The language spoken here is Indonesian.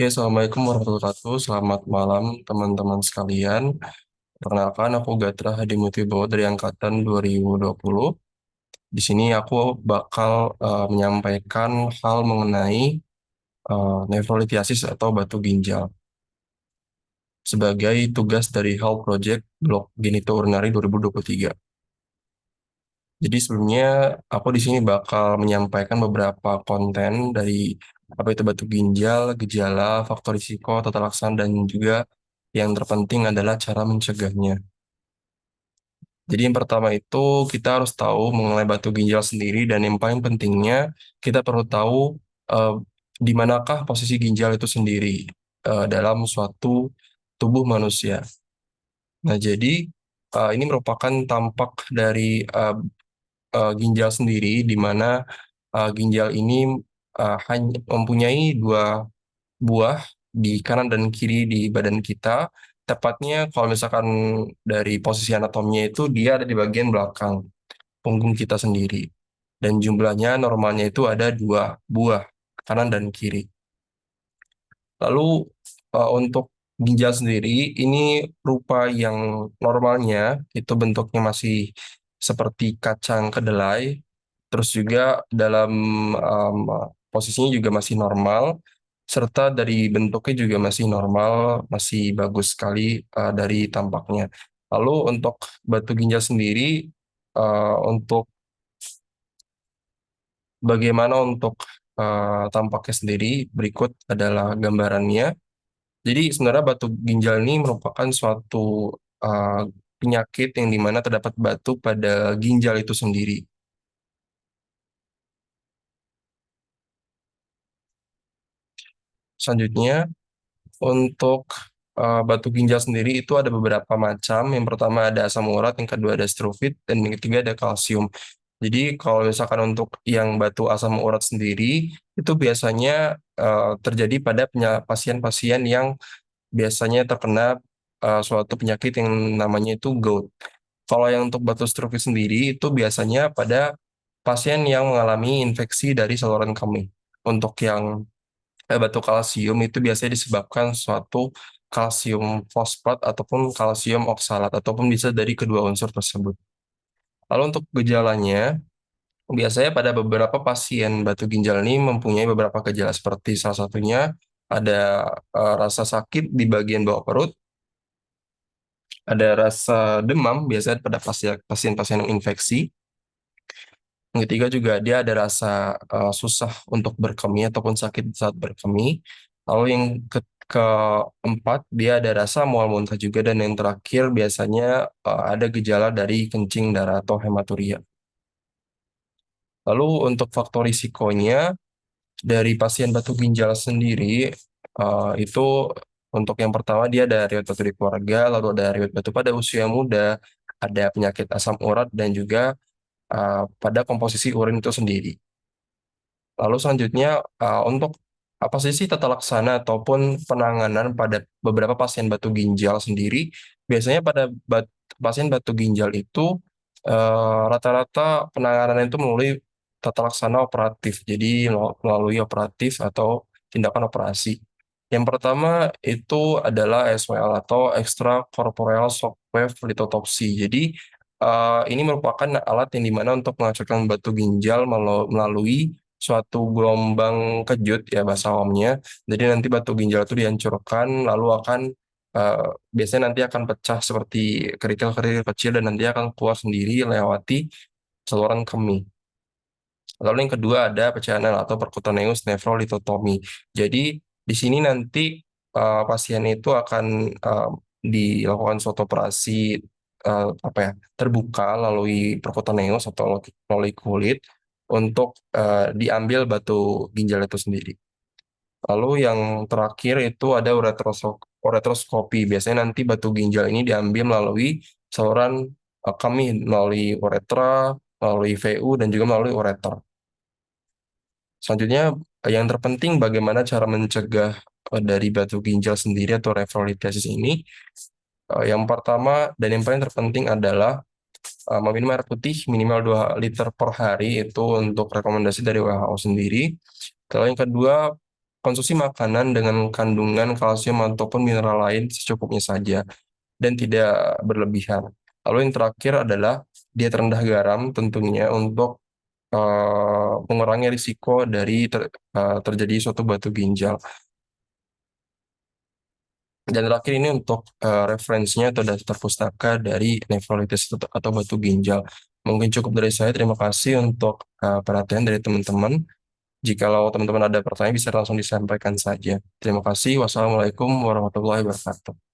Oke, Assalamualaikum warahmatullahi wabarakatuh. Selamat malam teman-teman sekalian. Perkenalkan, aku Gatra Hadi Mutibowo dari Angkatan 2020. Di sini aku bakal menyampaikan hal mengenai nefrolitiasis atau batu ginjal sebagai tugas dari Health Project Blok Genitourinary 2023. Jadi sebelumnya aku di sini bakal menyampaikan beberapa konten dari apa itu batu ginjal, gejala, faktor risiko, tata laksana, dan juga yang terpenting adalah cara mencegahnya. Jadi yang pertama itu kita harus tahu mengenai batu ginjal sendiri dan yang paling pentingnya kita perlu tahu eh, di manakah posisi ginjal itu sendiri dalam suatu tubuh manusia. Nah, jadi ini merupakan tampak dari eh, ginjal sendiri, di mana ginjal ini hanya mempunyai dua buah di kanan dan kiri di badan kita. Tepatnya kalau misalkan dari posisi anatominya itu dia ada di bagian belakang punggung kita sendiri. Dan jumlahnya normalnya itu ada dua buah, kanan dan kiri. Lalu untuk ginjal sendiri, ini rupa yang normalnya itu bentuknya masih seperti kacang kedelai, terus juga dalam em, posisinya juga masih normal, serta dari bentuknya juga masih normal, masih bagus sekali dari tampaknya. Lalu untuk batu ginjal sendiri, untuk bagaimana untuk tampaknya sendiri, berikut adalah gambarannya. Jadi sebenarnya batu ginjal ini merupakan suatu uh, penyakit yang dimana terdapat batu pada ginjal itu sendiri. Selanjutnya, untuk batu ginjal sendiri itu ada beberapa macam. Yang pertama ada asam urat, yang kedua ada struvit, dan yang ketiga ada kalsium. Jadi kalau misalkan untuk yang batu asam urat sendiri, itu biasanya terjadi pada pasien-pasien yang biasanya terkena suatu penyakit yang namanya itu gout. Kalau yang untuk batu struvit sendiri itu biasanya pada pasien yang mengalami infeksi dari saluran kemih. Untuk yang batu kalsium itu biasanya disebabkan suatu kalsium fosfat ataupun kalsium oksalat ataupun bisa dari kedua unsur tersebut. Lalu untuk gejalanya, biasanya pada beberapa pasien batu ginjal ini mempunyai beberapa gejala seperti salah satunya ada rasa sakit di bagian bawah perut, ada rasa demam biasanya pada pasien-pasien yang infeksi. Yang ketiga juga dia ada rasa susah untuk berkemih ataupun sakit saat berkemih. Lalu yang keempat dia ada rasa mual muntah juga dan yang terakhir biasanya ada gejala dari kencing darah atau hematuria. Lalu untuk faktor risikonya dari pasien batu ginjal sendiri itu untuk yang pertama dia ada riwayat batu di keluarga, lalu ada riwayat batu pada usia muda, ada penyakit asam urat dan juga pada komposisi urin itu sendiri. Lalu selanjutnya untuk apa sih tata laksana ataupun penanganan pada beberapa pasien batu ginjal sendiri, biasanya pada pasien batu ginjal itu rata-rata penanganan itu melalui tata laksana operatif, jadi melalui operatif atau tindakan operasi. Yang pertama itu adalah SWL atau extracorporeal shockwave lithotripsy. Jadi ini merupakan alat yang dimana untuk menghancurkan batu ginjal melalui suatu gelombang kejut ya bahasa awamnya. Jadi nanti batu ginjal itu dihancurkan lalu akan eh, biasanya nanti akan pecah seperti kerikil-kerikil kecil dan nanti akan keluar sendiri lewati saluran kemih. Lalu yang kedua ada pecahan atau percutaneous nephrolithotomy. Jadi di sini nanti pasien itu akan dilakukan suatu operasi apa ya terbuka melalui percutaneous atau melalui kulit untuk diambil batu ginjal itu sendiri. Lalu yang terakhir itu ada uretroskopi. Biasanya nanti batu ginjal ini diambil melalui saluran kemih melalui uretra, melalui VU dan juga melalui ureter. Selanjutnya, yang terpenting bagaimana cara mencegah dari batu ginjal sendiri atau nefrolitiasis ini. Yang pertama dan yang paling terpenting adalah meminum air putih minimal 2 liter per hari itu untuk rekomendasi dari WHO sendiri. Kalau yang kedua, konsumsi makanan dengan kandungan kalsium ataupun mineral lain secukupnya saja dan tidak berlebihan. Lalu yang terakhir adalah diet rendah garam tentunya untuk mengurangi risiko dari terjadi suatu batu ginjal. Dan terakhir ini untuk referensinya atau daftar pustaka dari nefrolitis atau batu ginjal. Mungkin cukup dari saya. Terima kasih untuk perhatian dari teman-teman. Jikalau teman-teman ada pertanyaan bisa langsung disampaikan saja. Terima kasih. Wassalamualaikum warahmatullahi wabarakatuh.